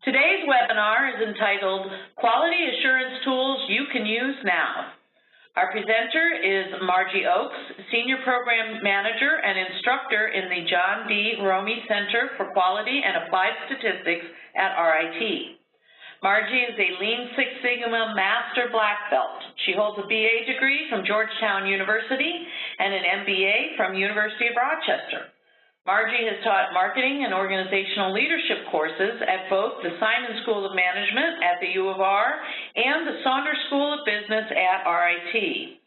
Today's webinar is entitled Quality Assurance Tools You Can Use Now. Our presenter is Margie Oakes, Senior Program Manager and Instructor in the John D. Romey Center for Quality and Applied Statistics at RIT. Margie is a Lean Six Sigma Master Black Belt. She holds a BA degree from Georgetown University and an MBA from University of Rochester. Margie has taught marketing and organizational leadership courses at both the Simon School of Management at the U of R and the Saunders School of Business at RIT.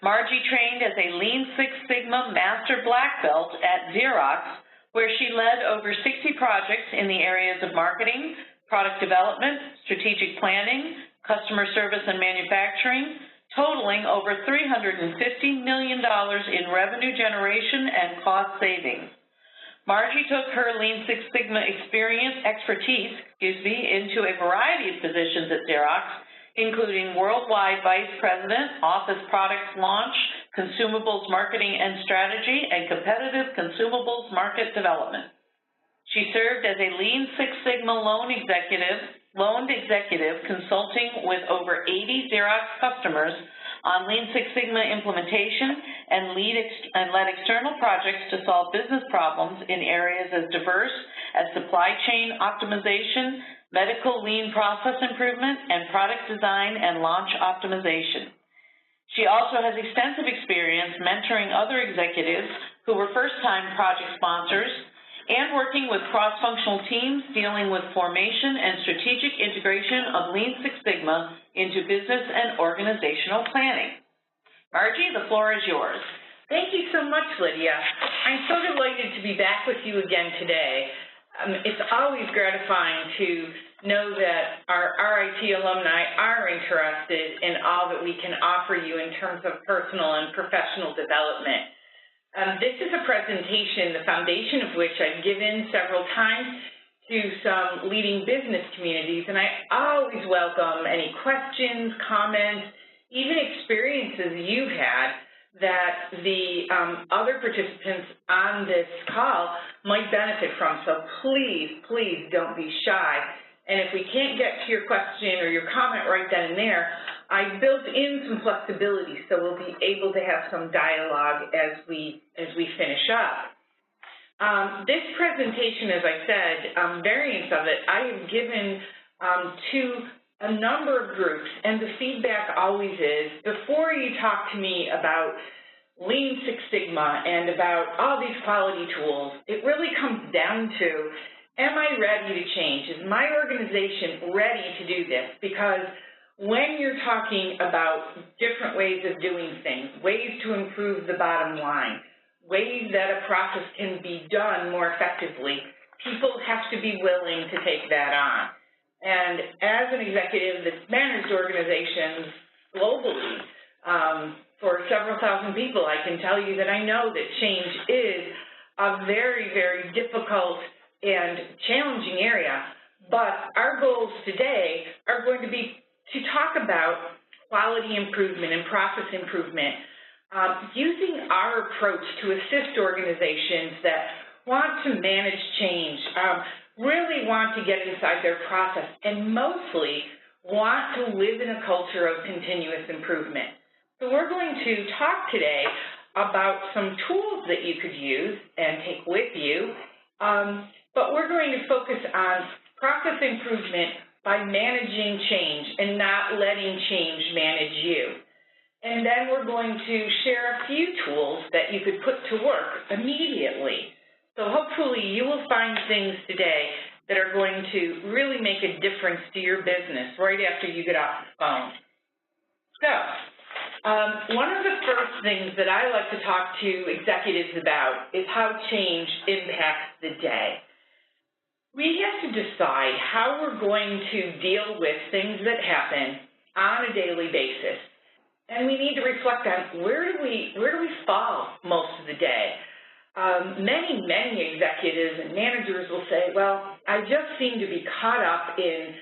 Margie trained as a Lean Six Sigma Master Black Belt at Xerox, where she led over 60 projects in the areas of marketing, product development, strategic planning, customer service and manufacturing, totaling over $350 million in revenue generation and cost savings. Margie took her Lean Six Sigma expertise into a variety of positions at Xerox, including Worldwide Vice President, Office Products Launch, Consumables Marketing and Strategy, and Competitive Consumables Market Development. She served as a Lean Six Sigma loan executive consulting with over 80 Xerox customers on Lean Six Sigma implementation and led external projects to solve business problems in areas as diverse as supply chain optimization, medical lean process improvement, and product design and launch optimization. She also has extensive experience mentoring other executives who were first-time project sponsors and working with cross-functional teams dealing with formation and strategic integration of Lean Six Sigma into business and organizational planning. Margie, the floor is yours. Thank you so much, Lydia. I'm so delighted to be back with you again today. It's always gratifying to know that our RIT alumni are interested in all that we can offer you in terms of personal and professional development. This is a presentation, the foundation of which I've given several times to some leading business communities, and I always welcome any questions, comments, even experiences you've had that the other participants on this call might benefit from. So please, please don't be shy. And if we can't get to your question or your comment right then and there, I built in some flexibility so we'll be able to have some dialogue as we finish up. This presentation, as I said, variants of it, I have given to a number of groups, and the feedback always is, before you talk to me about Lean Six Sigma and about all these quality tools, it really comes down to, am I ready to change? Is my organization ready to do this? Because when you're talking about different ways of doing things, ways to improve the bottom line, ways that a process can be done more effectively, people have to be willing to take that on. And as an executive that's managed organizations globally for several thousand people, I can tell you that I know that change is a very, very difficult and challenging area. But our goals today are going to be to talk about quality improvement and process improvement, using our approach to assist organizations that want to manage change, really want to get inside their process, and mostly want to live in a culture of continuous improvement. So we're going to talk today about some tools that you could use and take with you, but we're going to focus on process improvement by managing change and not letting change manage you. And then we're going to share a few tools that you could put to work immediately. So hopefully you will find things today that are going to really make a difference to your business right after you get off the phone. So one of the first things that I like to talk to executives about is how change impacts the day. We have to decide how we're going to deal with things that happen on a daily basis. And we need to reflect on where do we fall most of the day. Many executives and managers will say, well, I just seem to be caught up in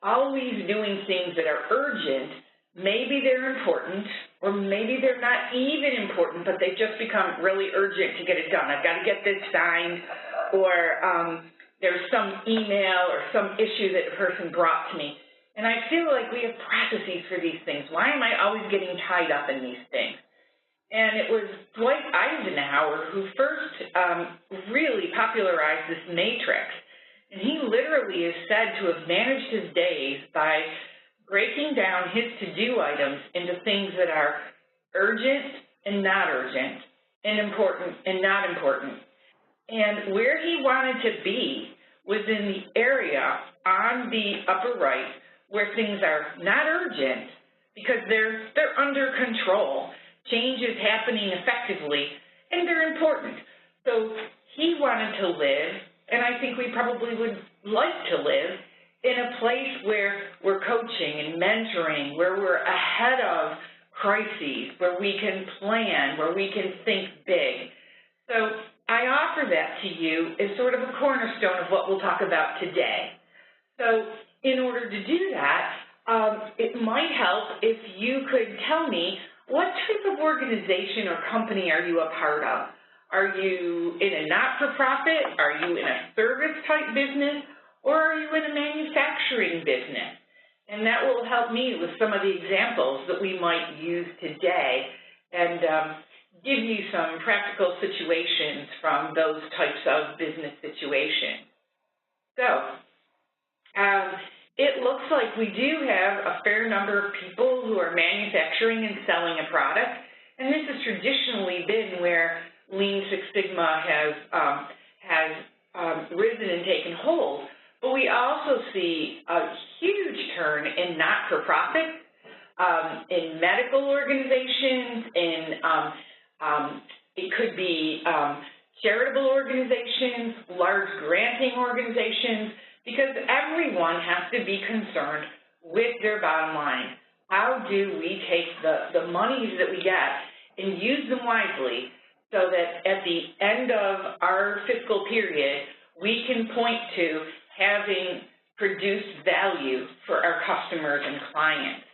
always doing things that are urgent. Maybe they're important, or maybe they're not even important, but they've just become really urgent to get it done. I've got to get this signed, or there's some email or some issue that a person brought to me, and I feel like we have processes for these things. Why am I always getting tied up in these things? And it was Dwight Eisenhower who first really popularized this matrix. And he literally is said to have managed his days by breaking down his to-do items into things that are urgent and not urgent, and important and not important. And where he wanted to be was in the area on the upper right where things are not urgent because they're under control. Change is happening effectively, and they're important. So he wanted to live, and I think we probably would like to live, in a place where we're coaching and mentoring, where we're ahead of crises, where we can plan, where we can think big. So I offer that to you as sort of a cornerstone of what we'll talk about today. So in order to do that, it might help if you could tell me, what type of organization or company are you a part of? Are you in a not-for-profit? Are you in a service-type business? Or are you in a manufacturing business? And that will help me with some of the examples that we might use today and give you some practical situations from those types of business situations. So, it looks like we do have a fair number of people who are manufacturing and selling a product, and this has traditionally been where Lean Six Sigma has risen and taken hold. But we also see a huge turn in not-for-profit, in medical organizations, it could be charitable organizations, large granting organizations, because everyone has to be concerned with their bottom line. How do we take the monies that we get and use them wisely so that at the end of our fiscal period, we can point to having produced value for our customers and clients?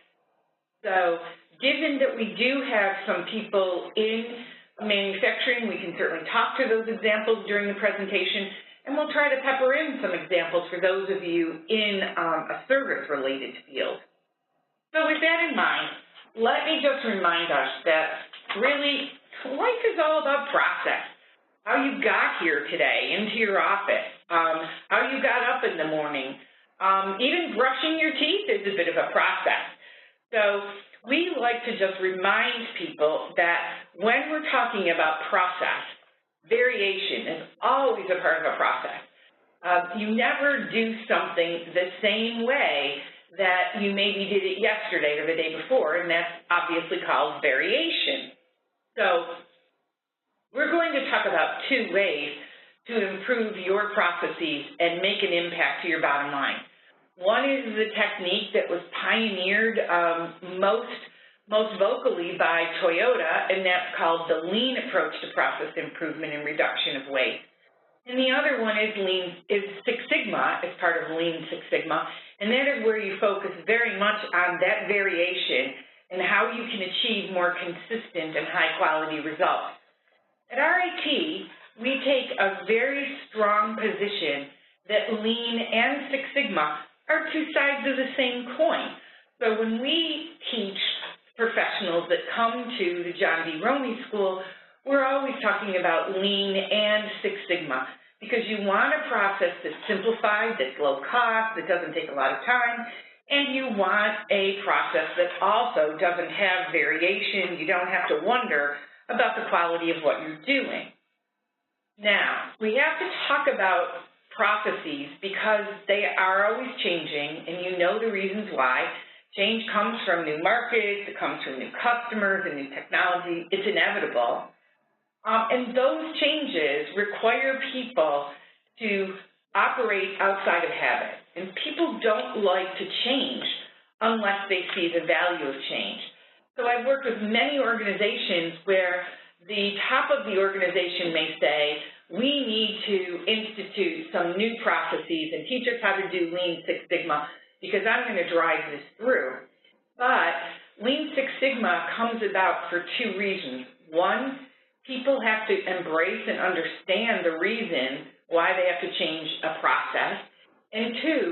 So given that we do have some people in manufacturing, we can certainly talk to those examples during the presentation, and we'll try to pepper in some examples for those of you in a service-related field. So with that in mind, let me just remind us that really life is all about process. How you got here today into your office, how you got up in the morning, even brushing your teeth is a bit of a process. So we like to just remind people that when we're talking about process, variation is always a part of a process. You never do something the same way that you maybe did it yesterday or the day before, and that's obviously called variation. So we're going to talk about two ways to improve your processes and make an impact to your bottom line. One is the technique that was pioneered most vocally by Toyota, and that's called the Lean approach to process improvement and reduction of waste. And the other one is Six Sigma, as part of Lean Six Sigma, and that is where you focus very much on that variation and how you can achieve more consistent and high-quality results. At RIT, we take a very strong position that Lean and Six Sigma are two sides of the same coin. So when we teach professionals that come to the John D. Romey School, we're always talking about Lean and Six Sigma because you want a process that's simplified, that's low cost, that doesn't take a lot of time, and you want a process that also doesn't have variation. You don't have to wonder about the quality of what you're doing. Now, we have to talk about processes because they are always changing, and you know the reasons why. Change comes from new markets, it comes from new customers and new technology. It's inevitable. And those changes require people to operate outside of habit. And people don't like to change unless they see the value of change. So I've worked with many organizations where the top of the organization may say, we need to institute some new processes and teach us how to do Lean Six Sigma because I'm going to drive this through. But Lean Six Sigma comes about for two reasons. One, people have to embrace and understand the reason why they have to change a process. And two,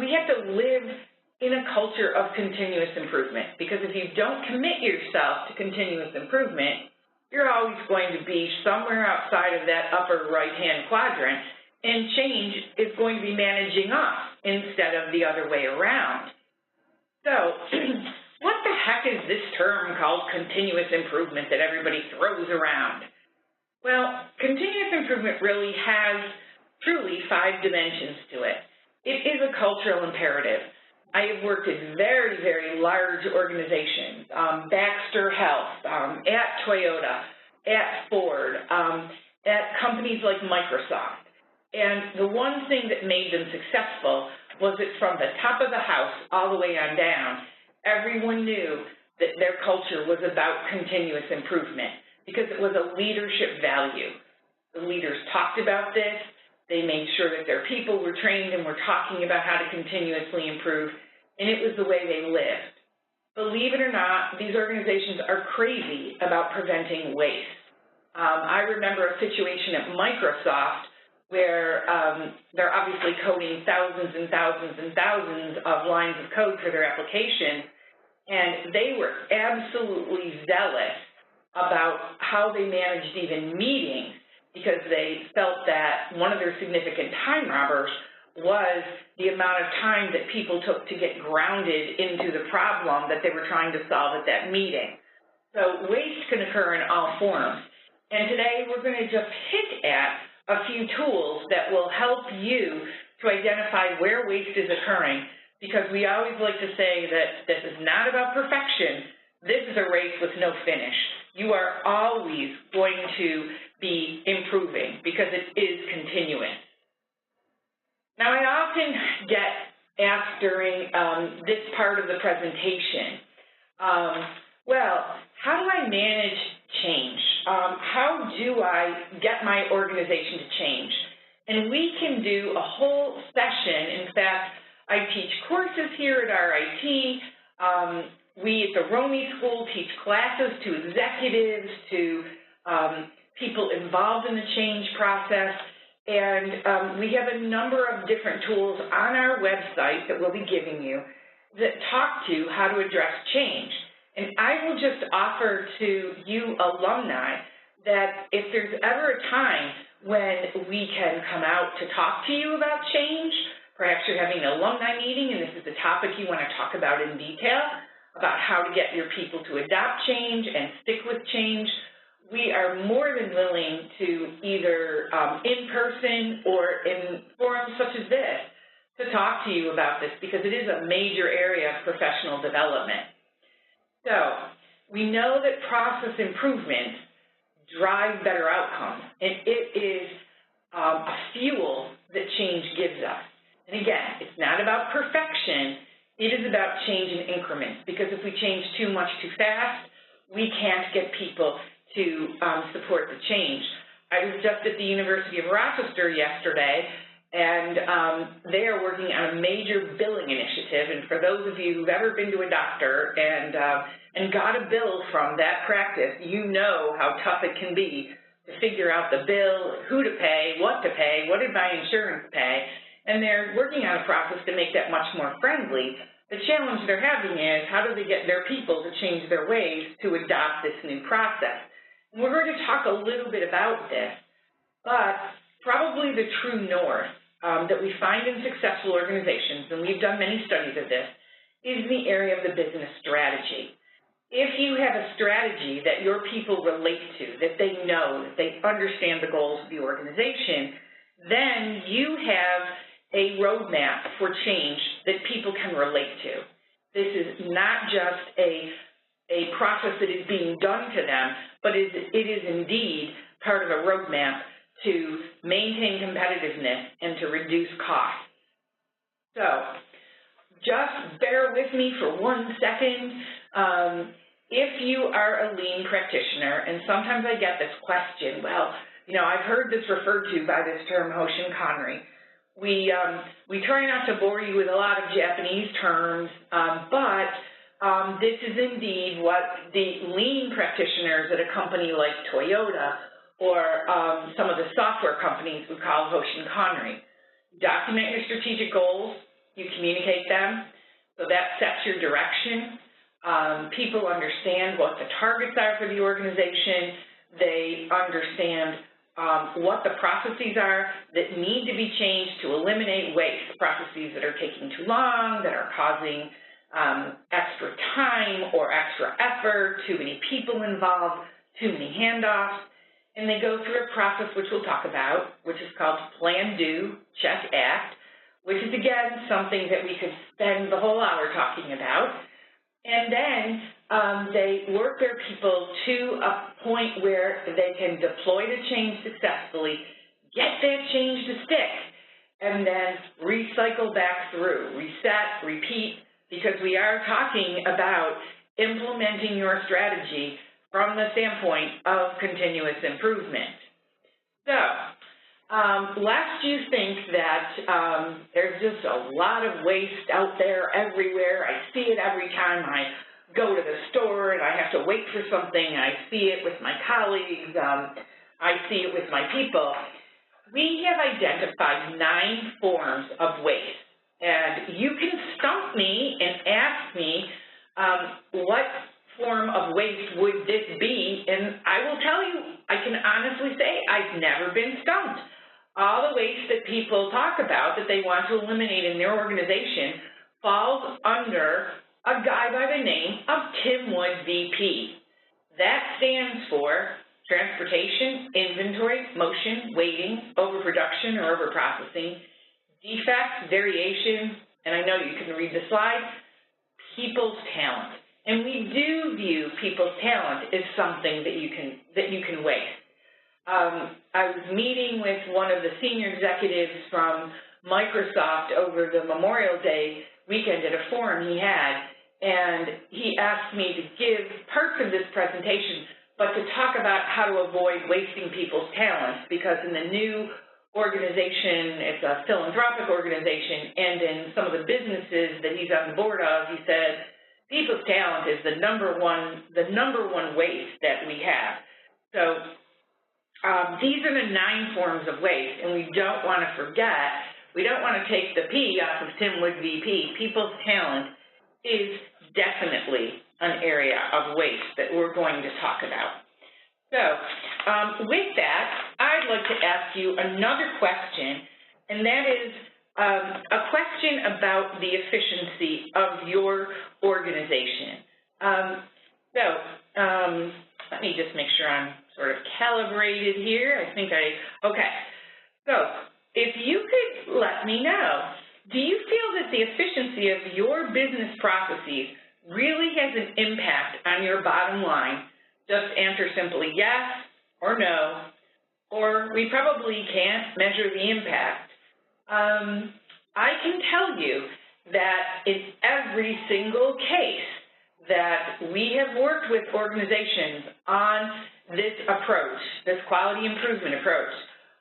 we have to live in a culture of continuous improvement, because if you don't commit yourself to continuous improvement, you're always going to be somewhere outside of that upper right-hand quadrant, and change is going to be managing us instead of the other way around. So, what the heck is this term called continuous improvement that everybody throws around? Well, continuous improvement really has truly 5 dimensions to it. It is a cultural imperative. I have worked in very, very large organizations, Baxter Health, at Toyota, at Ford, at companies like Microsoft. And the one thing that made them successful was that from the top of the house all the way on down, everyone knew that their culture was about continuous improvement because it was a leadership value. The leaders talked about this. They made sure that their people were trained and were talking about how to continuously improve, and it was the way they lived. Believe it or not, these organizations are crazy about preventing waste. I remember a situation at Microsoft where they're obviously coding thousands and thousands and thousands of lines of code for their application, and they were absolutely zealous about how they managed even meetings, because they felt that one of their significant time robbers was the amount of time that people took to get grounded into the problem that they were trying to solve at that meeting. So waste can occur in all forms. And today we're going to just hit at a few tools that will help you to identify where waste is occurring, because we always like to say that this is not about perfection. This is a race with no finish. You are always going to be improving because it is continuous. Now, I often get asked during this part of the presentation, well, how do I manage change? How do I get my organization to change? And we can do a whole session. In fact, I teach courses here at RIT. We at the Romey School teach classes to executives, to people involved in the change process, and we have a number of different tools on our website that we'll be giving you that talk to how to address change. And I will just offer to you alumni that if there's ever a time when we can come out to talk to you about change, perhaps you're having an alumni meeting and this is the topic you want to talk about in detail, about how to get your people to adopt change and stick with change, we are more than willing to either in person or in forums such as this to talk to you about this, because it is a major area of professional development. So we know that process improvement drives better outcomes, and it is a fuel that change gives us. And again, it's not about perfection. It is about change in increments, because if we change too much too fast, we can't get people to support the change. I was just at the University of Rochester yesterday, and they are working on a major billing initiative. And for those of you who've ever been to a doctor and got a bill from that practice, you know how tough it can be to figure out the bill, who to pay, what did my insurance pay, and they're working on a process to make that much more friendly. The challenge they're having is how do they get their people to change their ways to adopt this new process? And we're going to talk a little bit about this, but probably the true north that we find in successful organizations, and we've done many studies of this, is the area of the business strategy. If you have a strategy that your people relate to, that they know, that they understand the goals of the organization, then you have a roadmap for change that people can relate to. This is not just a process that is being done to them, but it is indeed part of a roadmap to maintain competitiveness and to reduce costs. So just bear with me for 1 second. If you are a lean practitioner, and sometimes I get this question, well, you know, I've heard this referred to by this term Hoshinkanri. We try not to bore you with a lot of Japanese terms, but this is indeed what the lean practitioners at a company like Toyota or some of the software companies we call Hoshin Connery. Document your strategic goals, you communicate them, so that sets your direction. People understand what the targets are for the organization. They understand what the processes are that need to be changed to eliminate waste, processes that are taking too long, that are causing extra time or extra effort, too many people involved, too many handoffs. And they go through a process which we'll talk about, which is called Plan, Do, Check, Act, which is, again, something that we could spend the whole hour talking about. And then they work their people to a point where they can deploy the change successfully, get that change to stick, and then recycle back through, reset, repeat, because we are talking about implementing your strategy from the standpoint of continuous improvement. So, lest you think that there's just a lot of waste out there everywhere, I see it every time I go to the store and I have to wait for something, I see it with my colleagues, I see it with my people. We have identified 9 forms of waste, and you can stump me and ask me what form of waste would this be, and I will tell you, I can honestly say I've never been stumped. All the waste that people talk about that they want to eliminate in their organization falls under a guy by the name of Tim Wood VP. That stands for transportation, inventory, motion, waiting, overproduction or overprocessing, defect, variation, and I know you can read the slide, people's talent. And we do view people's talent as something that you can waste. I was meeting with one of the senior executives from Microsoft over the Memorial Day weekend at a forum he had, and he asked me to give parts of this presentation, but to talk about how to avoid wasting people's talents, because in the new organization, it's a philanthropic organization, and in some of the businesses that he's on the board of, he said, people's talent is the number one waste that we have. So these are the 9 forms of waste, and we don't want to forget, we don't want to take the P off of Tim Wood VP. People's talent is definitely an area of waste that we're going to talk about. So with that, I'd like to ask you another question, and that is a question about the efficiency of your organization. Let me just make sure I'm sort of calibrated here. Okay. So if you could let me know, do you feel that the efficiency of your business processes really has an impact on your bottom line? Just answer simply yes or no, or we probably can't measure the impact. I can tell you that in every single case that we have worked with organizations on this approach, this quality improvement approach,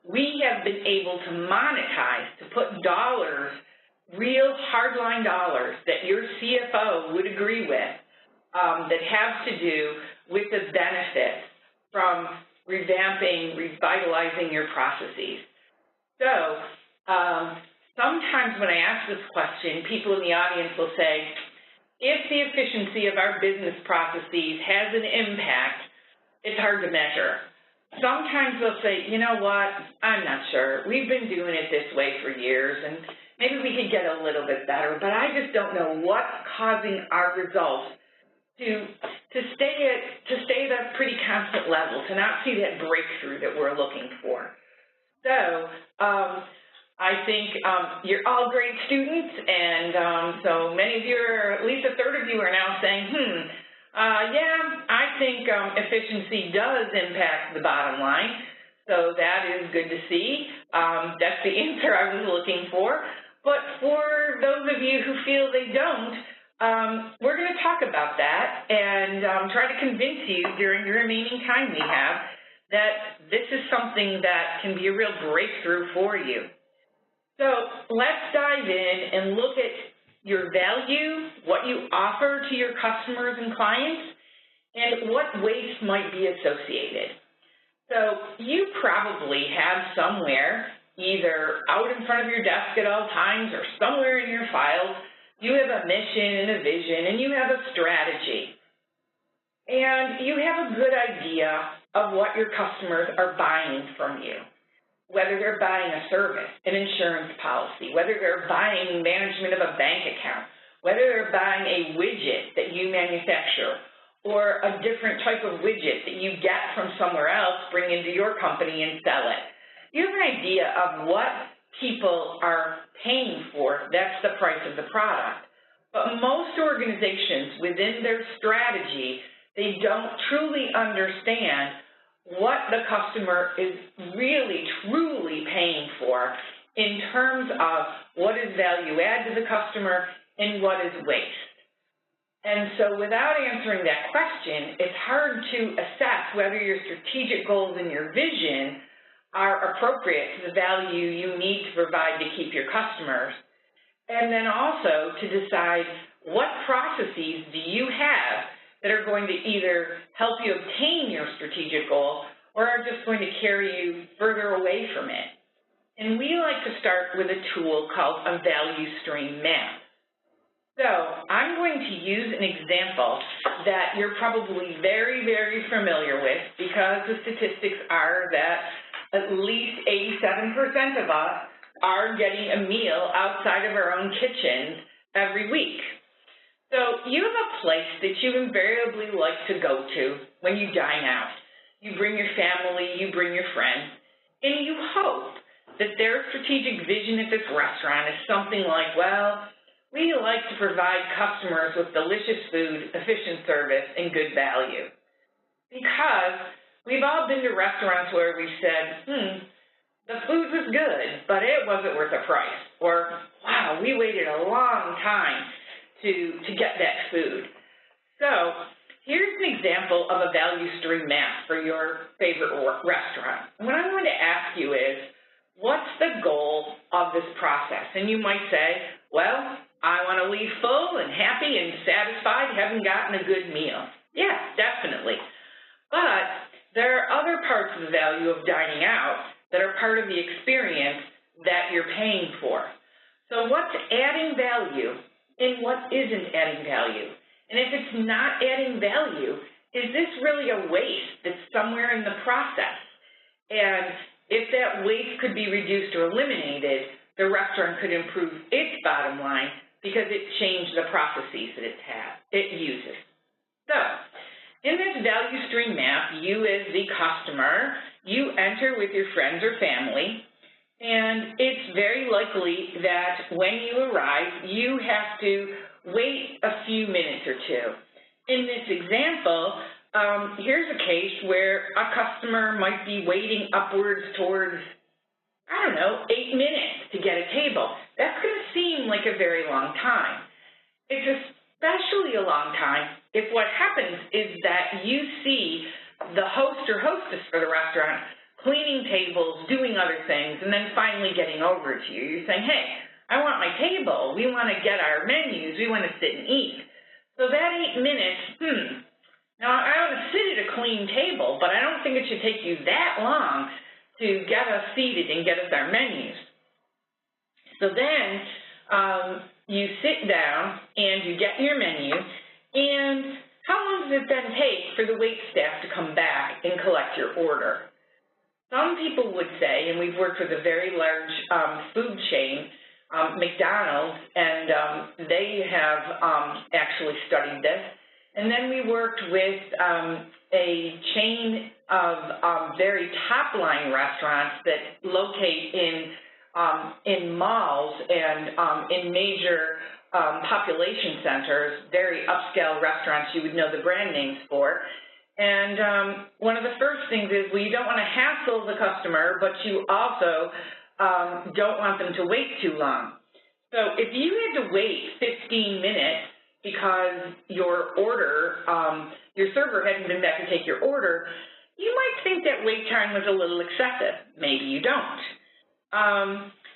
we have been able to monetize, to put dollars, real hardline dollars that your CFO would agree with, that have to do with the benefits from revamping, revitalizing your processes. So sometimes when I ask this question, people in the audience will say, if the efficiency of our business processes has an impact, it's hard to measure. Sometimes they'll say, you know what, I'm not sure. We've been doing it this way for years, and maybe we could get a little bit better, but I just don't know what's causing our results to stay at a pretty constant level, to not see that breakthrough that we're looking for. So I think you're all great students, and so many of you, or at least a third of you, are now saying, yeah, I think efficiency does impact the bottom line, so that is good to see. That's the answer I was looking for. But for those of you who feel they don't, we're going to talk about that and try to convince you during the remaining time we have that this is something that can be a real breakthrough for you. So let's dive in and look at your value, what you offer to your customers and clients, and what waste might be associated. So you probably have somewhere, either out in front of your desk at all times or somewhere in your files, you have a mission and a vision and you have a strategy. And you have a good idea of what your customers are buying from you, whether they're buying a service, an insurance policy, whether they're buying management of a bank account, whether they're buying a widget that you manufacture or a different type of widget that you get from somewhere else, bring into your company and sell it. You have an idea of what people are paying for. That's the price of the product. But most organizations within their strategy, they don't truly understand what the customer is really, truly paying for in terms of what is value add to the customer and what is waste. And so without answering that question, it's hard to assess whether your strategic goals and your vision are appropriate to the value you need to provide to keep your customers. And then also to decide what processes do you have that are going to either help you obtain your strategic goal or are just going to carry you further away from it. And we like to start with a tool called a value stream map. So I'm going to use an example that you're probably very, very familiar with because the statistics are that at least 87% of us are getting a meal outside of our own kitchens every week. So you have a place that you invariably like to go to when you dine out. You bring your family, you bring your friends, and you hope that their strategic vision at this restaurant is something like, well, we like to provide customers with delicious food, efficient service, and good value. Because we've all been to restaurants where we said, the food was good, but it wasn't worth the price. Or, wow, we waited a long time to get that food. So here's an example of a value stream map for your favorite restaurant. What I'm going to ask you is, what's the goal of this process? And you might say, well, I want to leave full and happy and satisfied, having gotten a good meal. Yeah, definitely. But there are other parts of the value of dining out that are part of the experience that you're paying for. So what's adding value and what isn't adding value? And if it's not adding value, is this really a waste that's somewhere in the process? And if that waste could be reduced or eliminated, the restaurant could improve its bottom line because it changed the processes that it uses. So, in this value stream map, you as the customer, you enter with your friends or family, and it's very likely that when you arrive, you have to wait a few minutes or two. In this example, here's a case where a customer might be waiting upwards towards, 8 minutes to get a table. That's going to seem like a very long time. It's especially a long time if what happens is that you see the host or hostess for the restaurant cleaning tables, doing other things, and then finally getting over to you. You're saying, hey, I want my table. We want to get our menus. We want to sit and eat. So that 8 minutes, now I want to sit at a clean table, but I don't think it should take you that long to get us seated and get us our menus. So then you sit down and you get your menu, and how long does it then take for the wait staff to come back and collect your order? Some people would say, and we've worked with a very large food chain, McDonald's, and they have actually studied this. And then we worked with a chain of very top-line restaurants that locate in malls and in major population centers, very upscale restaurants you would know the brand names for. And one of the first things is, well, you don't want to hassle the customer, but you also don't want them to wait too long. So if you had to wait 15 minutes because your order, your server hadn't been back to take your order, you might think that wait time was a little excessive. Maybe you don't.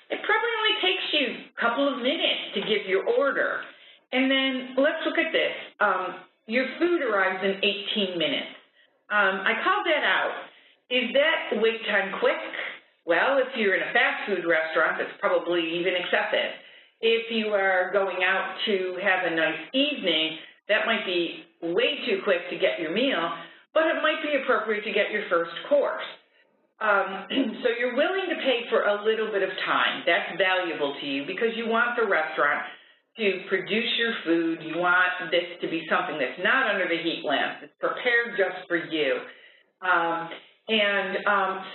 It probably only takes you a couple of minutes to give your order. And then let's look at this. Your food arrives in 18 minutes. I called that out Is that wait time quick? Well, if you're in a fast food restaurant, that's probably even excessive. If you are going out to have a nice evening, that might be way too quick to get your meal, but it might be appropriate to get your first course. So you're willing to pay for a little bit of time. That's valuable to you because you want the restaurant to produce your food. You want this to be something that's not under the heat lamp. It's prepared just for you.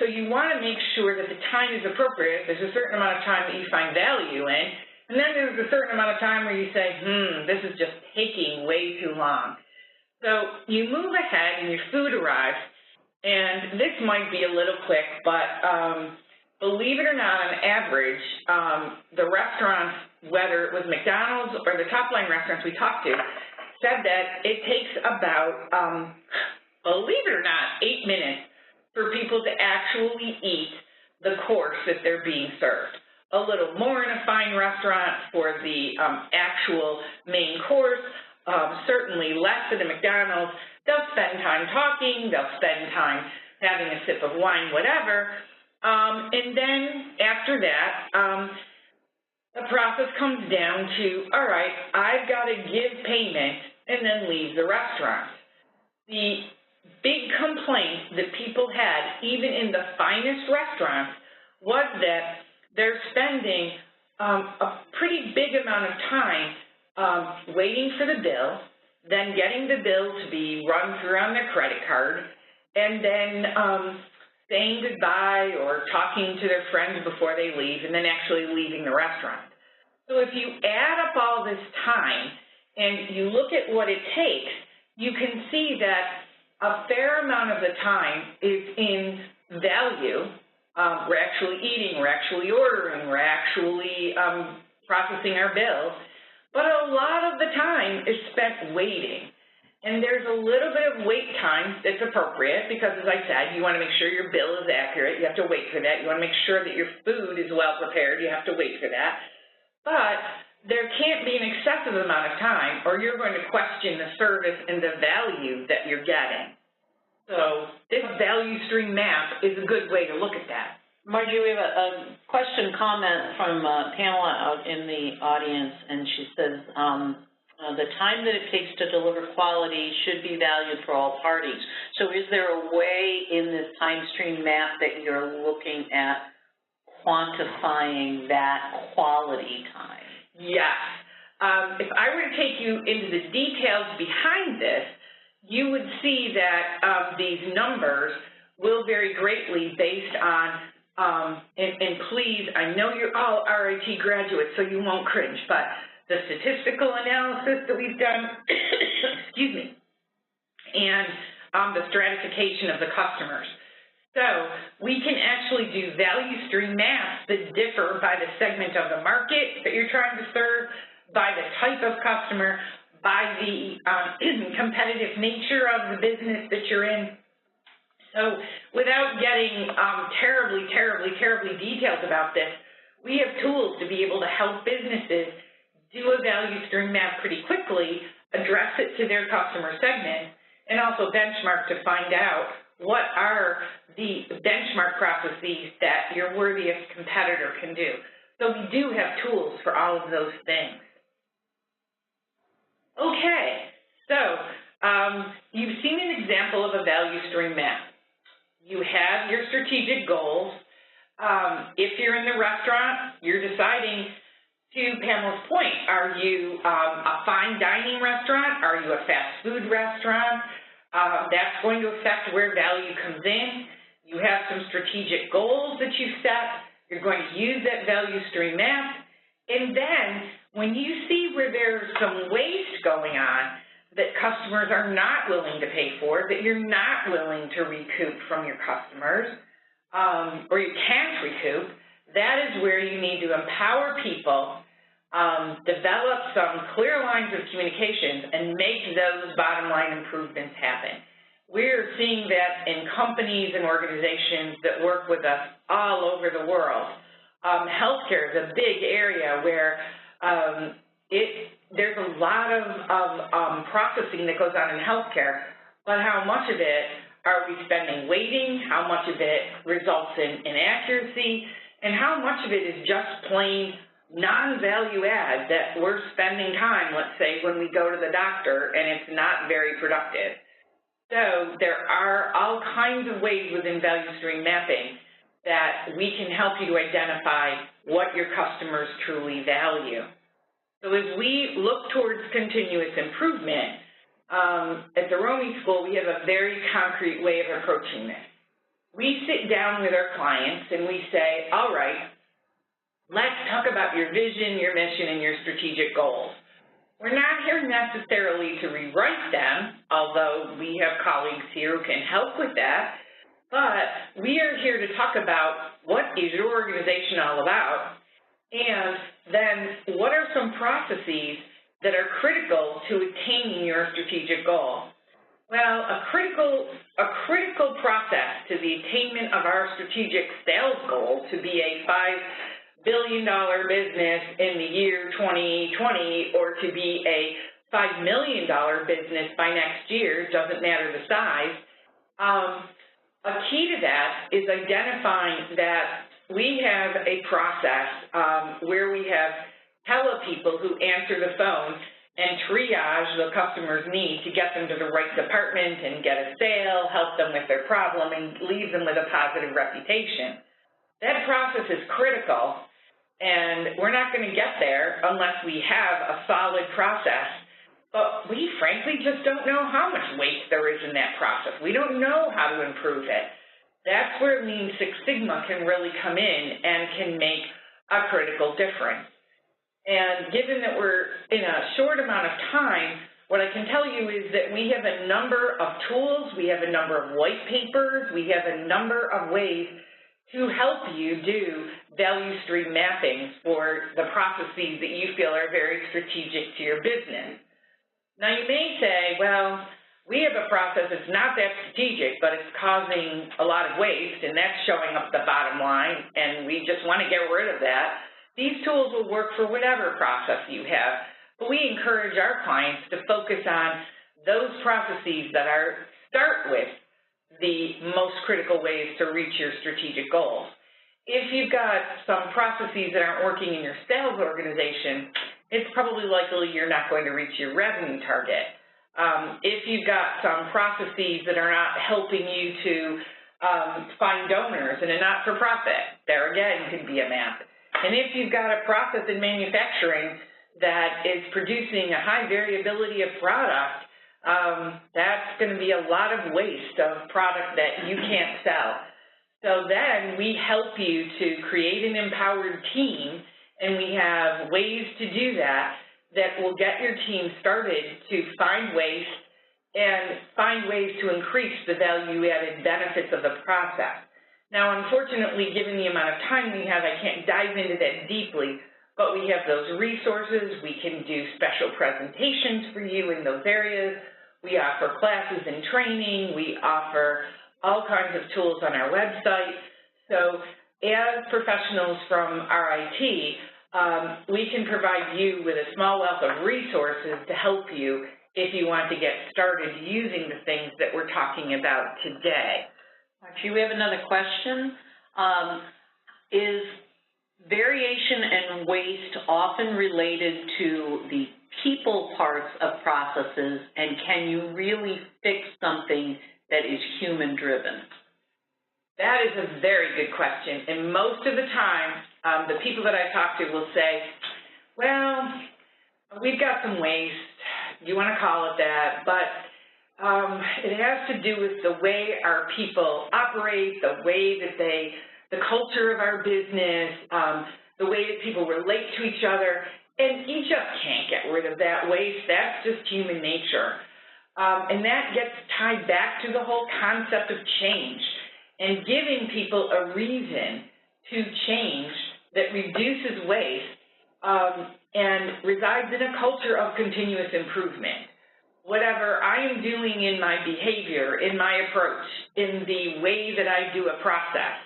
So you want to make sure that the time is appropriate. There's a certain amount of time that you find value in, and then there's a certain amount of time where you say, this is just taking way too long. So you move ahead and your food arrives, and this might be a little quick, but believe it or not, on average, the restaurants, whether it was McDonald's or the top-line restaurants we talked to, said that it takes about, believe it or not, 8 minutes for people to actually eat the course that they're being served. A little more in a fine restaurant for the actual main course, certainly less at a McDonald's. They'll spend time talking, they'll spend time having a sip of wine, whatever, and then after that, the process comes down to, all right, I've got to give payment and then leave the restaurant. The big complaint that people had, even in the finest restaurants, was that they're spending a pretty big amount of time waiting for the bill, then getting the bill to be run through on their credit card, and then saying goodbye or talking to their friends before they leave, and then actually leaving the restaurant. So if you add up all this time and you look at what it takes, you can see that a fair amount of the time is in value. We're actually eating, we're actually ordering, we're actually processing our bills, but a lot of the time is spent waiting. And there's a little bit of wait time that's appropriate because, as I said, you want to make sure your bill is accurate. You have to wait for that. You want to make sure that your food is well prepared. You have to wait for that. But there can't be an excessive amount of time or you're going to question the service and the value that you're getting. So this value stream map is a good way to look at that. Margie, we have a question comment from Pamela out in the audience, and she says, the time that it takes to deliver quality should be valued for all parties. So is there a way in this time stream map that you're looking at quantifying that quality time? Yes. If I were to take you into the details behind this, you would see that these numbers will vary greatly based on, and please, I know you're all RIT graduates, so you won't cringe, but the statistical analysis that we've done, excuse me, and the stratification of the customers. So we can actually do value stream maps that differ by the segment of the market that you're trying to serve, by the type of customer, by the competitive nature of the business that you're in. So without getting terribly detailed about this, we have tools to be able to help businesses do a value stream map pretty quickly, address it to their customer segment, and also benchmark to find out what are the benchmark processes that your worthiest competitor can do. So we do have tools for all of those things. Okay, so you've seen an example of a value stream map. You have your strategic goals. If you're in the restaurant, you're deciding, to Pamela's point, are you a fine dining restaurant? Are you a fast food restaurant? That's going to affect where value comes in. You have some strategic goals that you set. You're going to use that value stream map. And then when you see where there's some waste going on that customers are not willing to pay for, that you're not willing to recoup from your customers, or you can't recoup, that is where you need to empower people, develop some clear lines of communication, and make those bottom line improvements happen. We're seeing that in companies and organizations that work with us all over the world. Healthcare is a big area where there's a lot of processing that goes on in healthcare, but how much of it are we spending waiting? How much of it results in inaccuracy? And how much of it is just plain non-value add that we're spending time, let's say, when we go to the doctor and it's not very productive. So there are all kinds of ways within value stream mapping that we can help you to identify what your customers truly value. So as we look towards continuous improvement, at the Romie School, we have a very concrete way of approaching this. We sit down with our clients and we say, all right, let's talk about your vision, your mission, and your strategic goals. We're not here necessarily to rewrite them, although we have colleagues here who can help with that, but we are here to talk about what is your organization all about, and then what are some processes that are critical to attaining your strategic goal. Well, a critical process to the attainment of our strategic sales goal to be a $5 billion business in the year 2020 or to be a $5 million business by next year, doesn't matter the size. A key to that is identifying that we have a process where we have telepeople who answer the phone and triage the customer's need to get them to the right department and get a sale, help them with their problem, and leave them with a positive reputation. That process is critical, and we're not going to get there unless we have a solid process. But we frankly just don't know how much waste there is in that process. We don't know how to improve it. That's where Lean Six Sigma can really come in and can make a critical difference. And given that we're in a short amount of time, what I can tell you is that we have a number of tools, we have a number of white papers, we have a number of ways to help you do value stream mapping for the processes that you feel are very strategic to your business. Now you may say, well, we have a process that's not that strategic, but it's causing a lot of waste, and that's showing up the bottom line, and we just want to get rid of that. These tools will work for whatever process you have, but we encourage our clients to focus on those processes that start with the most critical ways to reach your strategic goals. If you've got some processes that aren't working in your sales organization, it's probably likely you're not going to reach your revenue target. If you've got some processes that are not helping you to find donors in a not-for-profit, there again could be a map. And if you've got a process in manufacturing that is producing a high variability of product, that's going to be a lot of waste of product that you can't sell. So then we help you to create an empowered team, and we have ways to do that that will get your team started to find waste and find ways to increase the value-added benefits of the process. Now, unfortunately, given the amount of time we have, I can't dive into that deeply, but we have those resources. We can do special presentations for you in those areas. We offer classes and training. We offer all kinds of tools on our website. So as professionals from RIT, we can provide you with a small wealth of resources to help you if you want to get started using the things that we're talking about today. Actually, we have another question. Is variation and waste often related to the people parts of processes, and can you really fix something that is human-driven? That is a very good question, and most of the time, the people that I talk to will say, well, we've got some waste, you want to call it that, but it has to do with the way our people operate, the way that the culture of our business, the way that people relate to each other, and you just can't get rid of that waste. That's just human nature. And that gets tied back to the whole concept of change and giving people a reason to change that reduces waste and resides in a culture of continuous improvement. Whatever I am doing in my behavior, in my approach, in the way that I do a process,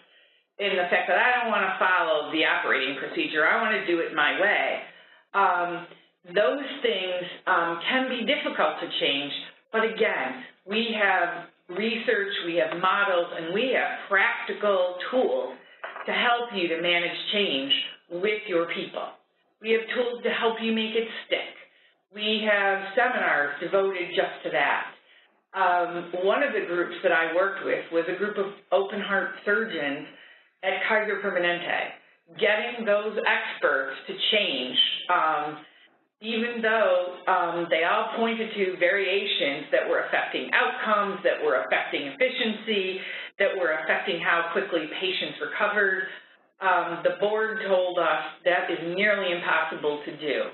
in the fact that I don't want to follow the operating procedure, I want to do it my way, those things can be difficult to change, but again, we have research, we have models, and we have practical tools to help you to manage change with your people. We have tools to help you make it stick. We have seminars devoted just to that. One of the groups that I worked with was a group of open heart surgeons at Kaiser Permanente, getting those experts to change, even though they all pointed to variations that were affecting outcomes, that were affecting efficiency, that were affecting how quickly patients recovered. The board told us that is nearly impossible to do.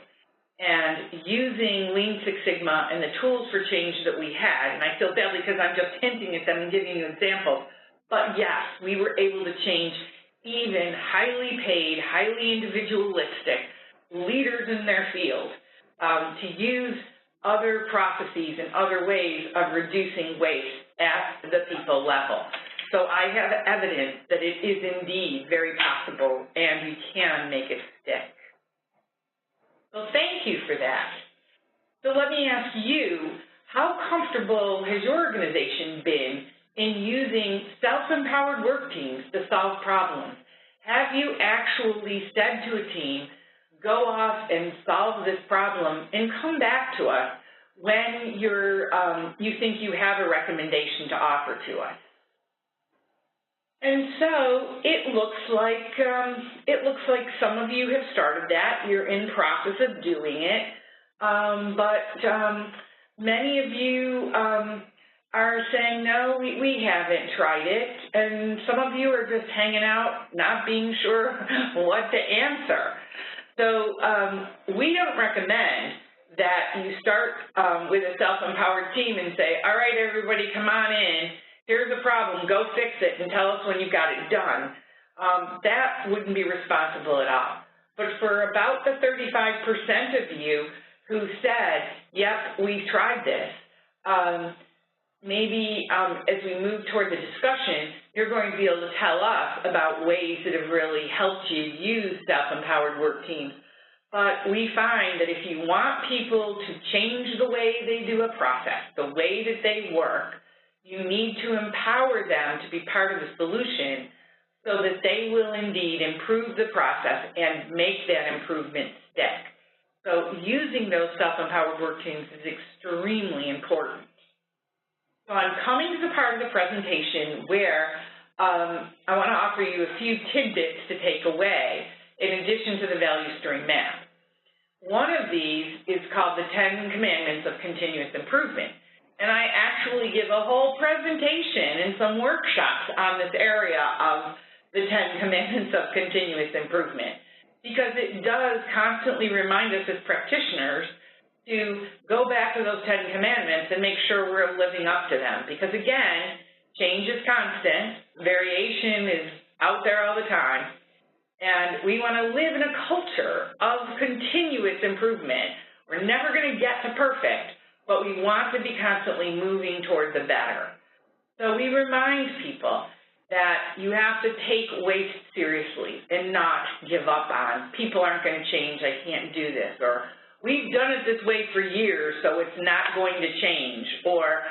And using Lean Six Sigma and the tools for change that we had, and I feel badly because I'm just hinting at them and giving you examples, but yes, we were able to change even highly paid, highly individualistic leaders in their field to use other processes and other ways of reducing waste at the people level. So I have evidence that it is indeed very possible and we can make it stick. So thank you for that. So let me ask you, how comfortable has your organization been in using self-empowered work teams to solve problems? Have you actually said to a team, go off and solve this problem and come back to us when you think you have a recommendation to offer to us? And so it looks like some of you have started that. You're in process of doing it, but many of you are saying, no, we haven't tried it, and some of you are just hanging out, not being sure what to answer. So we don't recommend that you start with a self-empowered team and say, all right, everybody, come on in. Here's a problem, go fix it and tell us when you've got it done. That wouldn't be responsible at all. But for about the 35% of you who said, yep, we tried this, maybe as we move toward the discussion, you're going to be able to tell us about ways that have really helped you use self-empowered work teams. But we find that if you want people to change the way they do a process, the way that they work, you need to empower them to be part of the solution so that they will indeed improve the process and make that improvement stick. So using those self-empowered work teams is extremely important. So I'm coming to the part of the presentation where I want to offer you a few tidbits to take away in addition to the value stream map. One of these is called the 10 Commandments of Continuous Improvement. And I actually give a whole presentation and some workshops on this area of the 10 Commandments of Continuous Improvement, because it does constantly remind us as practitioners to go back to those 10 Commandments and make sure we're living up to them. Because again, change is constant, variation is out there all the time, and we want to live in a culture of continuous improvement. We're never going to get to perfect, but we want to be constantly moving toward the better. So we remind people that you have to take waste seriously and not give up on, people aren't going to change, I can't do this, or we've done it this way for years, so it's not going to change, or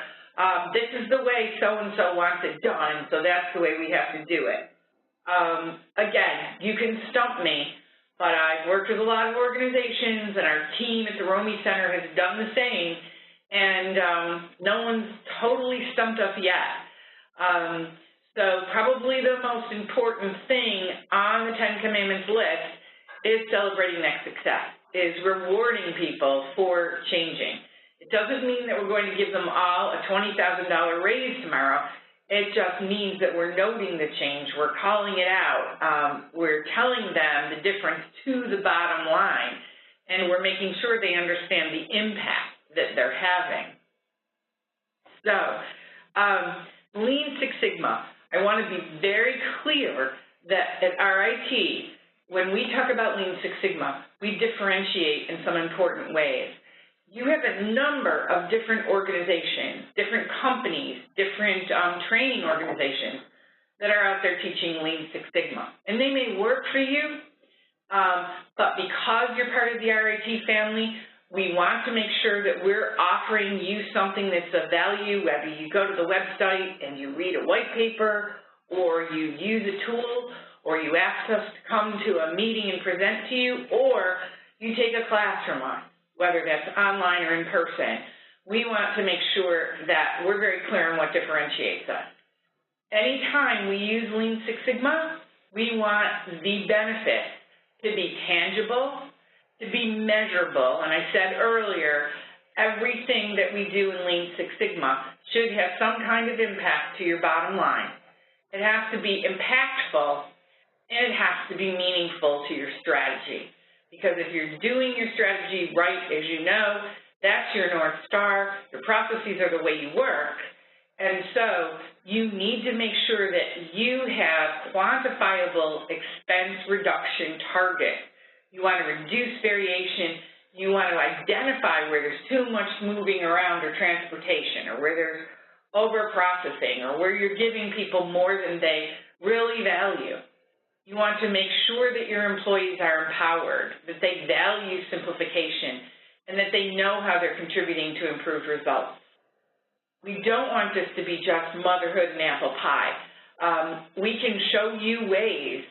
this is the way so-and-so wants it done, so that's the way we have to do it. Again, you can stump me, but I've worked with a lot of organizations, and our team at the Romey Center has done the same, and no one's totally stumped us yet. So probably the most important thing on the 10 Commandments list is celebrating next success, is rewarding people for changing. It doesn't mean that we're going to give them all a $20,000 raise tomorrow. It just means that we're noting the change, we're calling it out, we're telling them the difference to the bottom line, and we're making sure they understand the impact that they're having. So, Lean Six Sigma, I want to be very clear that at RIT, when we talk about Lean Six Sigma, we differentiate in some important ways. You have a number of different organizations, different companies, different training organizations that are out there teaching Lean Six Sigma. And they may work for you, but because you're part of the RIT family, We want to make sure that we're offering you something that's of value, whether you go to the website and you read a white paper, or you use a tool, or you ask us to come to a meeting and present to you, or you take a class from us, whether that's online or in person. We want to make sure that we're very clear on what differentiates us. Anytime we use Lean Six Sigma, we want the benefit to be tangible, to be measurable, and I said earlier, everything that we do in Lean Six Sigma should have some kind of impact to your bottom line. It has to be impactful, and it has to be meaningful to your strategy. Because if you're doing your strategy right, as you know, that's your North Star, your processes are the way you work, and so you need to make sure that you have quantifiable expense reduction targets. You want to reduce variation. You want to identify where there's too much moving around or transportation, or where there's over-processing, or where you're giving people more than they really value. You want to make sure that your employees are empowered, that they value simplification, and that they know how they're contributing to improved results. We don't want this to be just motherhood and apple pie. We can show you ways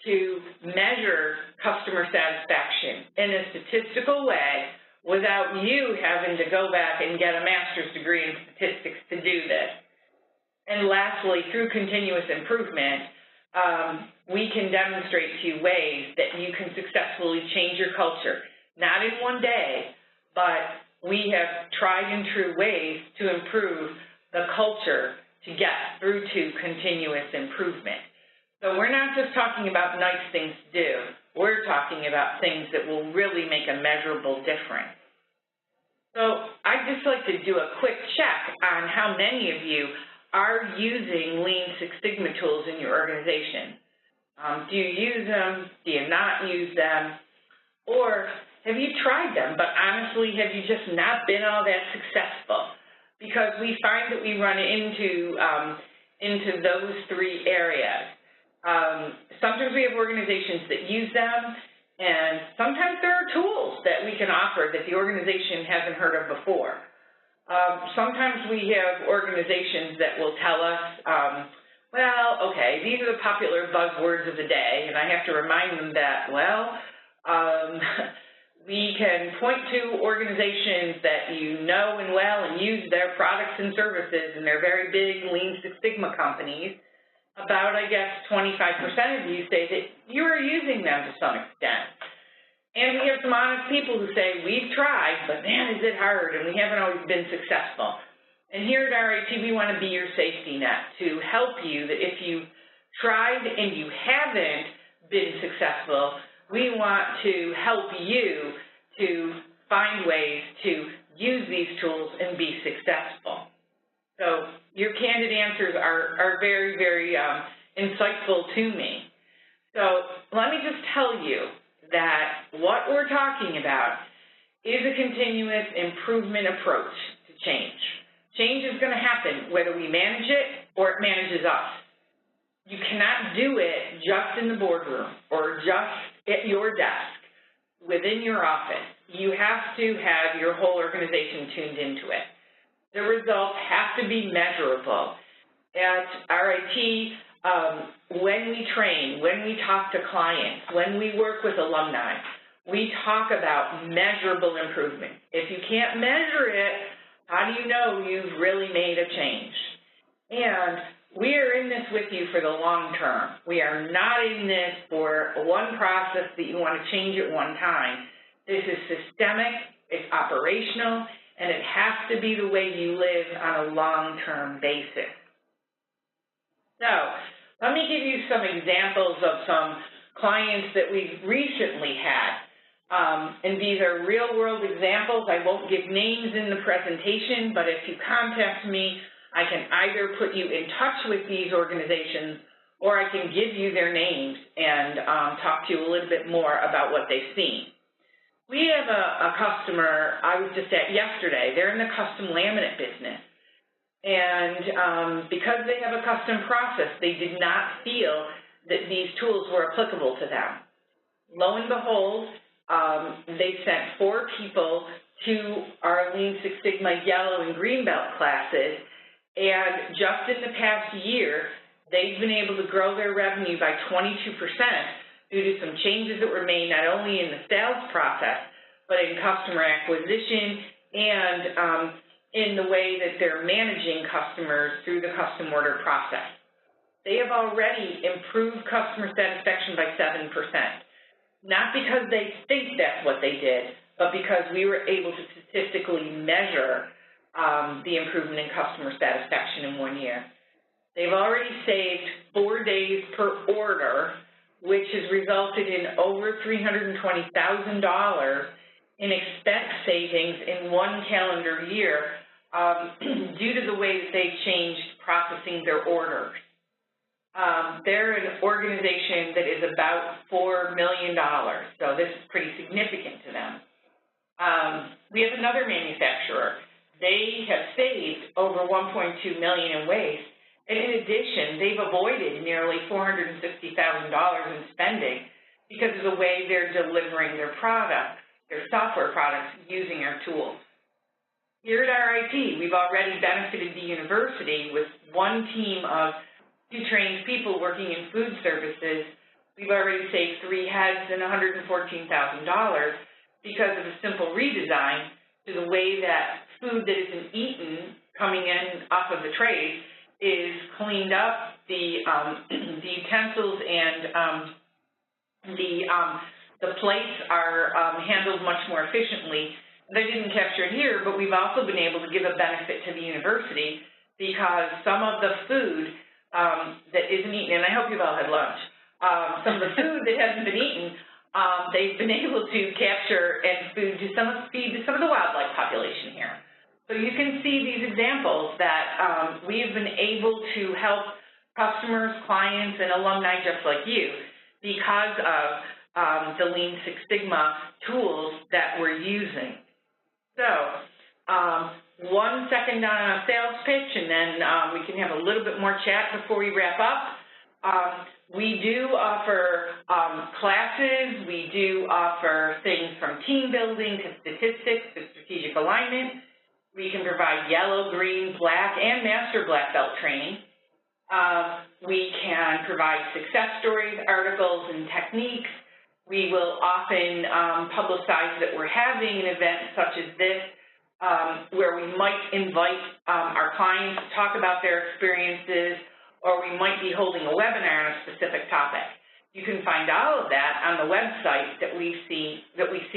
to measure customer satisfaction in a statistical way without you having to go back and get a master's degree in statistics to do this. And lastly, through continuous improvement, we can demonstrate to you ways that you can successfully change your culture, not in one day, but we have tried and true ways to improve the culture to get through to continuous improvement. So we're not just talking about nice things to do. We're talking about things that will really make a measurable difference. So I'd just like to do a quick check on how many of you are using Lean Six Sigma tools in your organization. Do you use them? Do you not use them? Or have you tried them, but honestly, have you just not been all that successful? Because we find that we run into those three areas. Sometimes we have organizations that use them, and sometimes there are tools that we can offer that the organization hasn't heard of before. Sometimes we have organizations that will tell us, well, okay, these are the popular buzzwords of the day, and I have to remind them that, well, we can point to organizations that you know and well and use their products and services, and they're very big Lean Six Sigma companies. About, I guess, 25% of you say that you are using them to some extent. And we have some honest people who say, we've tried, but man, is it hard, and we haven't always been successful. And here at RIT, we want to be your safety net to help you that if you tried and you haven't been successful, we want to help you to find ways to use these tools and be successful. So your candid answers are very, very insightful to me. So let me just tell you that what we're talking about is a continuous improvement approach to change. Change is going to happen whether we manage it or it manages us. You cannot do it just in the boardroom or just at your desk within your office. You have to have your whole organization tuned into it. The results have to be measurable. At RIT, when we train, when we talk to clients, when we work with alumni, we talk about measurable improvement. If you can't measure it, how do you know you've really made a change? And we are in this with you for the long term. We are not in this for one process that you want to change at one time. This is systemic, it's operational, and it has to be the way you live on a long-term basis. So let me give you some examples of some clients that we've recently had. And these are real-world examples. I won't give names in the presentation, but if you contact me, I can either put you in touch with these organizations or I can give you their names and talk to you a little bit more about what they've seen. We have a customer I was just at yesterday. They're in the custom laminate business. And because they have a custom process, they did not feel that these tools were applicable to them. Lo and behold, they sent 4 people to our Lean Six Sigma Yellow and Green Belt classes, and just in the past year, they've been able to grow their revenue by 22% due to some changes that were made not only in the sales process, but in customer acquisition and in the way that they're managing customers through the custom order process. They have already improved customer satisfaction by 7%, not because they think that's what they did, but because we were able to statistically measure the improvement in customer satisfaction in 1 year. They've already saved 4 days per order, which has resulted in over $320,000 in expense savings in 1 calendar year due to the way that they've changed processing their orders. They're an organization that is about $4 million, so this is pretty significant to them. We have another manufacturer. They have saved over $1.2 million in waste, and in addition, they've avoided nearly $460,000 in spending because of the way they're delivering their products, their software products, using our tools. Here at RIT, we've already benefited the university with 1 team of 2 trained people working in food services. We've already saved 3 heads and $114,000 because of a simple redesign to the way that food that isn't eaten coming in off of the trays is cleaned up, the utensils and the plates are handled much more efficiently. They didn't capture it here, but we've also been able to give a benefit to the university because some of the food that isn't eaten, and I hope you've all had lunch, some of the food that hasn't been eaten, they've been able to capture and feed to some of the wildlife population here. So you can see these examples that we have been able to help customers, clients, and alumni just like you because of the Lean Six Sigma tools that we're using. So 1 second on a sales pitch, and then we can have a little bit more chat before we wrap up. We do offer classes. We do offer things from team building to statistics to strategic alignment. We can provide yellow, green, black, and master black belt training. We can provide success stories, articles, and techniques. We will often publicize that we're having an event such as this where we might invite our clients to talk about their experiences, or we might be holding a webinar on a specific topic. You can find all of that on the website that we see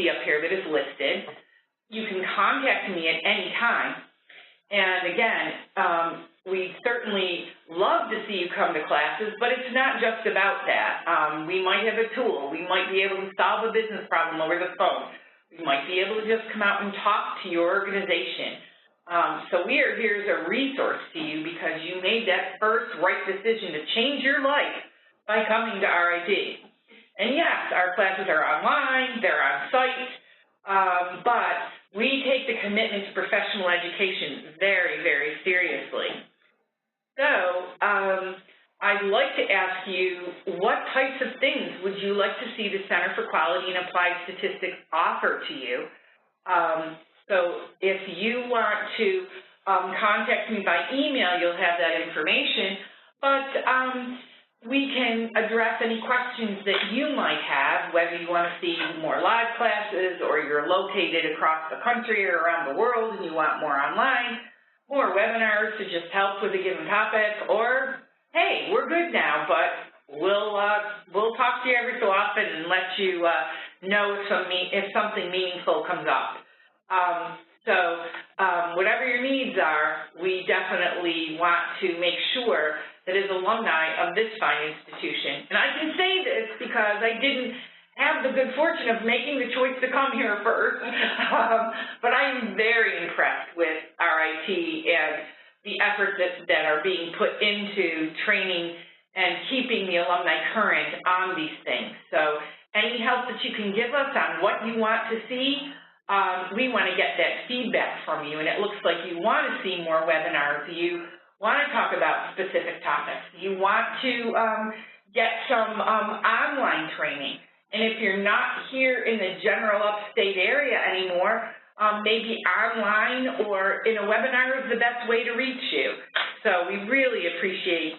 up here that is listed. You can contact me at any time. And again, we'd certainly love to see you come to classes, but it's not just about that. We might have a tool. We might be able to solve a business problem over the phone. We might be able to just come out and talk to your organization. So we are here as a resource to you because you made that first right decision to change your life by coming to RIT. And yes, our classes are online, they're on site, but we take the commitment to professional education very, very seriously. So I'd like to ask you, what types of things would you like to see the Center for Quality and Applied Statistics offer to you? So if you want to contact me by email, you'll have that information, but we can address any questions that you might have, whether you want to see more live classes or you're located across the country or around the world and you want more online, more webinars to just help with a given topic, or, hey, we're good now, but we'll talk to you every so often and let you know if something meaningful comes up. Whatever your needs are, we definitely want to make sure that as alumni of this fine institution, and I can say this because I didn't have the good fortune of making the choice to come here first, but I'm very impressed with RIT and the efforts that are being put into training and keeping the alumni current on these things. So any help that you can give us on what you want to see, we want to get that feedback from you, and it looks like you want to see more webinars. You want to talk about specific topics. You want to get some online training. And if you're not here in the general upstate area anymore, maybe online or in a webinar is the best way to reach you. So we really appreciate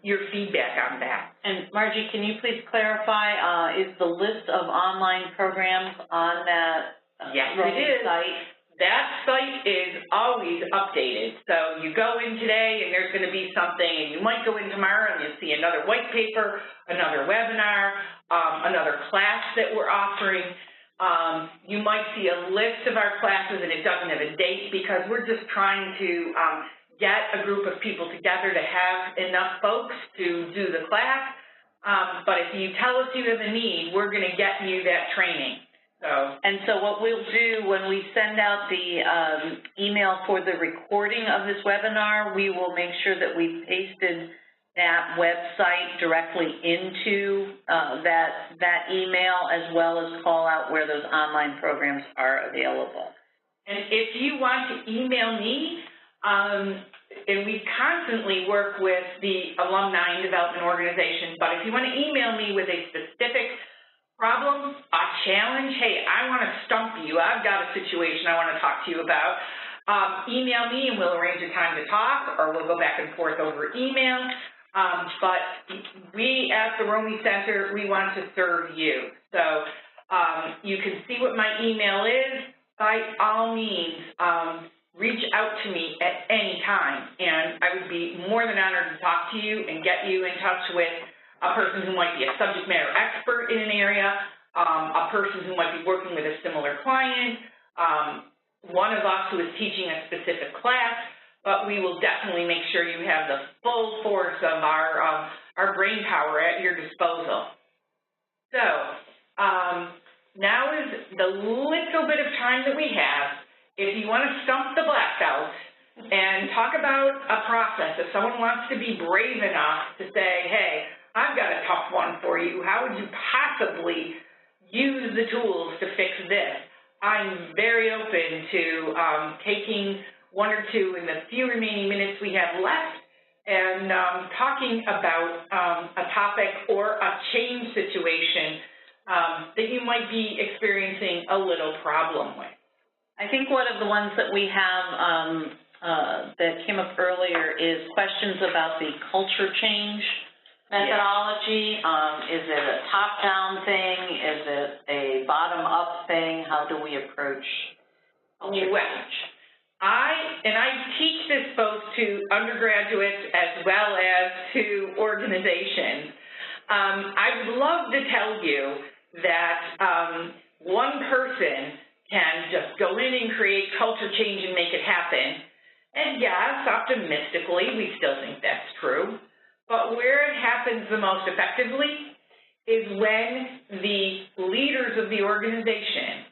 your feedback on that. And Margie, can you please clarify, is the list of online programs on that Yes, it is. site? That site is always updated. So you go in today and there's going to be something, and you might go in tomorrow and you'll see another white paper, another webinar, another class that we're offering. You might see a list of our classes and it doesn't have a date because we're just trying to get a group of people together to have enough folks to do the class. But if you tell us you have a need, we're going to get you that training. And so what we'll do when we send out the email for the recording of this webinar, we will make sure that we've pasted that website directly into that email, as well as call out where those online programs are available. And if you want to email me, and we constantly work with the alumni and development organization, but if you want to email me with a specific problem, a challenge, hey, I want to stump you, I've got a situation I want to talk to you about, email me and we'll arrange a time to talk, or we'll go back and forth over email. But we at the Romey Center, we want to serve you. So you can see what my email is. By all means, reach out to me at any time, and I would be more than honored to talk to you and get you in touch with a person who might be a subject matter expert in an area, a person who might be working with a similar client, one of us who is teaching a specific class, but we will definitely make sure you have the full force of our brain power at your disposal. So now is the little bit of time that we have. If you want to stump the blackouts and talk about a process, if someone wants to be brave enough to say, hey, I've got a tough one for you, how would you possibly use the tools to fix this? I'm very open to taking one or two in the few remaining minutes we have left and talking about a topic or a change situation that you might be experiencing a little problem with. I think one of the ones that we have that came up earlier is questions about the culture change methodology. Is it a top-down thing? Is it a bottom-up thing? How do we approach culture change? I teach this both to undergraduates as well as to organizations. I would love to tell you that one person can just go in and create culture change and make it happen. And yes, optimistically, we still think that's true. But where it happens the most effectively is when the leaders of the organization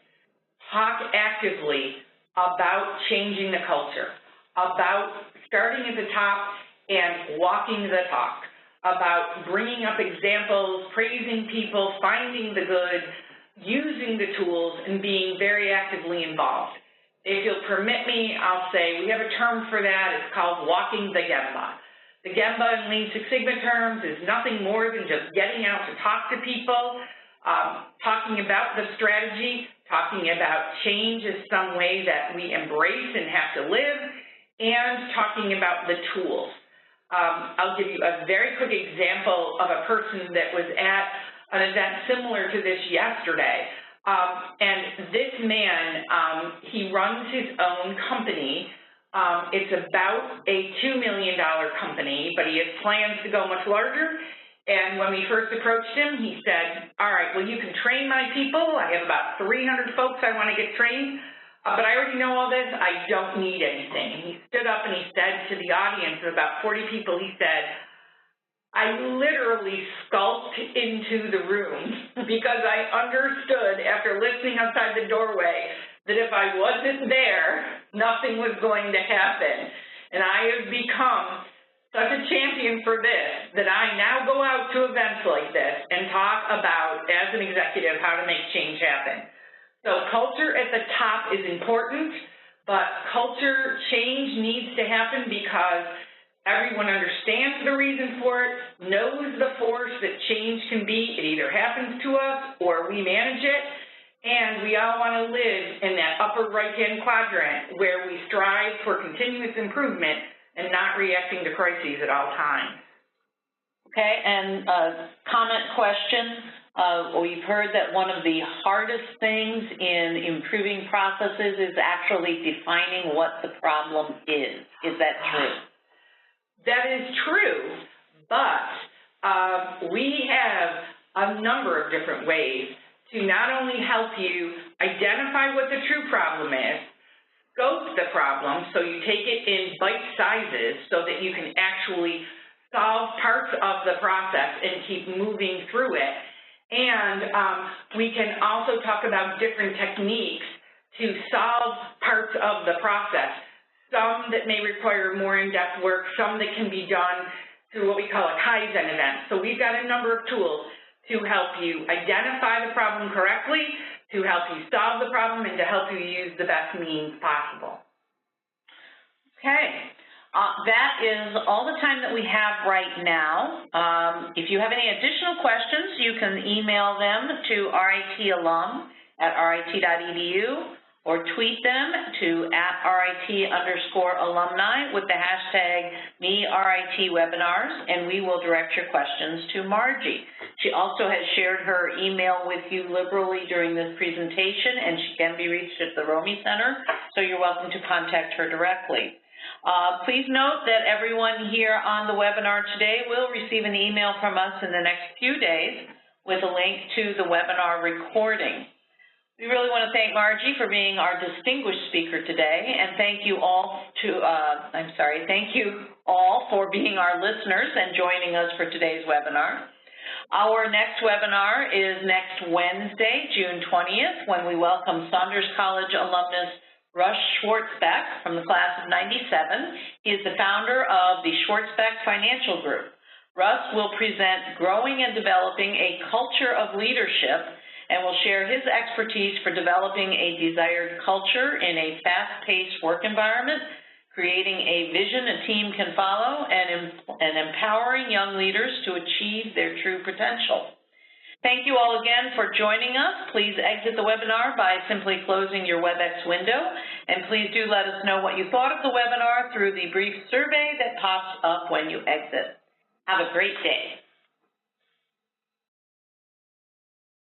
talk actively about changing the culture, about starting at the top and walking the talk, about bringing up examples, praising people, finding the good, using the tools, and being very actively involved. If you'll permit me, I'll say we have a term for that. It's called walking the Gemba. The Gemba in Lean Six Sigma terms is nothing more than just getting out to talk to people, talking about the strategy, talking about change as some way that we embrace and have to live, and talking about the tools. I'll give you a very quick example of a person that was at an event similar to this yesterday. And this man, he runs his own company. It's about a $2 million company, but he has plans to go much larger. And when we first approached him, he said, all right, well, you can train my people. I have about 300 folks I want to get trained, but I already know all this. I don't need anything. And he stood up and he said to the audience of about 40 people, he said, I literally skulked into the room because I understood after listening outside the doorway that if I wasn't there, nothing was going to happen. And I have become such a champion for this that I now go out to events like this and talk about, as an executive, how to make change happen. So culture at the top is important, but culture change needs to happen because everyone understands the reason for it, knows the force that change can be. It either happens to us or we manage it. And we all want to live in that upper right-hand quadrant where we strive for continuous improvement and not reacting to crises at all times. Okay, and comment question. We've heard that one of the hardest things in improving processes is actually defining what the problem is. Is that true? That is true, but we have a number of different ways to not only help you identify what the true problem is, scope the problem so you take it in bite sizes so that you can actually solve parts of the process and keep moving through it. And we can also talk about different techniques to solve parts of the process, some that may require more in-depth work, some that can be done through what we call a Kaizen event. So we've got a number of tools to help you identify the problem correctly, to help you solve the problem, and to help you use the best means possible. Okay. That is all the time that we have right now. If you have any additional questions, you can email them to ritalum@rit.edu or tweet them to @RIT_alumni with the hashtag #MeRITWebinars, and we will direct your questions to Margie. She also has shared her email with you liberally during this presentation, and she can be reached at the Romey Center, so you're welcome to contact her directly. Please note that everyone here on the webinar today will receive an email from us in the next few days with a link to the webinar recording. We really want to thank Margie for being our distinguished speaker today, and thank you all for being our listeners and joining us for today's webinar. Our next webinar is next Wednesday, June 20th, when we welcome Saunders College alumnus Russ Schwartzbeck from the class of '97. He is the founder of the Schwartzbeck Financial Group. Russ will present Growing and Developing a Culture of Leadership and will share his expertise for developing a desired culture in a fast-paced work environment, creating a vision a team can follow, and empowering young leaders to achieve their true potential. Thank you all again for joining us. Please exit the webinar by simply closing your WebEx window, and please do let us know what you thought of the webinar through the brief survey that pops up when you exit. Have a great day.